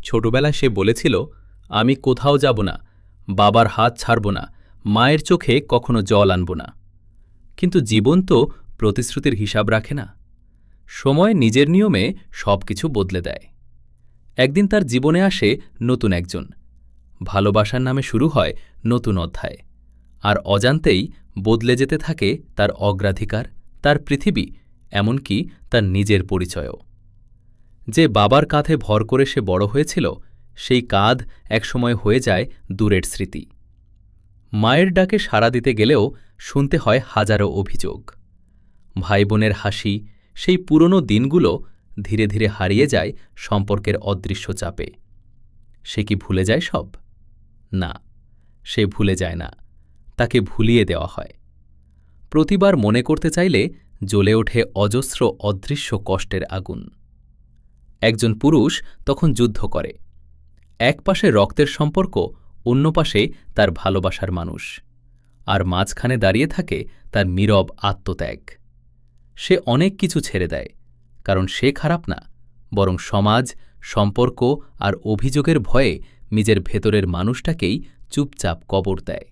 ছোটবেলায় সে বলেছিল, আমি কোথাও যাব না, বাবার হাত ছাড়ব না, মায়ের চোখে কখনো জল আনব না। কিন্তু জীবন তো প্রতিশ্রুতির হিসাব রাখে না। সময় নিজের নিয়মে সবকিছু বদলে দেয়। একদিন তার জীবনে আসে নতুন একজন। ভালোবাসার নামে শুরু হয় নতুন অধ্যায়, আর অজান্তেই বদলে যেতে থাকে তার অগ্রাধিকার, তার পৃথিবী, এমনকি তার নিজের পরিচয়ও। যে বাবার কাঁধে ভর করে সে বড় হয়েছিল, সেই কাঁধ একসময় হয়ে যায় দূরের স্মৃতি। মায়ের ডাকে সাড়া দিতে গেলেও শুনতে হয় হাজারো অভিযোগ। ভাই বোনের হাসি, সেই পুরনো দিনগুলো ধীরে ধীরে হারিয়ে যায় সম্পর্কের অদৃশ্য চাপে। সে কি ভুলে যায় সব? না, সে ভুলে যায় না, তাকে ভুলিয়ে দেওয়া হয়। প্রতিবার মনে করতে চাইলে জ্বলে ওঠে অজস্র অদৃশ্য কষ্টের আগুন। একজন পুরুষ তখন যুদ্ধ করে। এক পাশে রক্তের সম্পর্ক, অন্য পাশে তার ভালোবাসার মানুষ, আর মাঝখানে দাঁড়িয়ে থাকে তার নীরব আত্মত্যাগ। সে অনেক কিছু ছেড়ে দেয়, কারণ সে খারাপ না, বরং সমাজ, সম্পর্ক আর অভিযোগের ভয়ে নিজের ভেতরের মানুষটাকেই চুপচাপ কবর দেয়।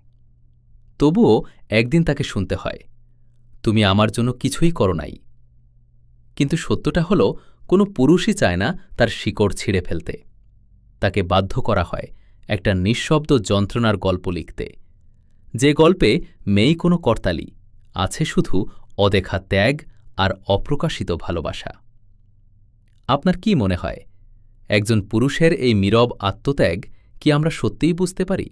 তবুও একদিন তাকে শুনতে হয়, তুমি আমার জন্য কিছুই করো নাই। কিন্তু সত্যটা হলো, কোনো পুরুষই চায় না তার শিকড় ছিঁড়ে ফেলতে। তাকে বাধ্য করা হয় একটা নিঃশব্দ যন্ত্রণার গল্প লিখতে, যে গল্পে মেয়েই কোনো কর্তালি, আছে শুধু অদেখা ত্যাগ আর অপ্রকাশিত ভালোবাসা। আপনার কি মনে হয়, একজন পুরুষের এই নীরব আত্মত্যাগ কি আমরা সত্যিই বুঝতে পারি?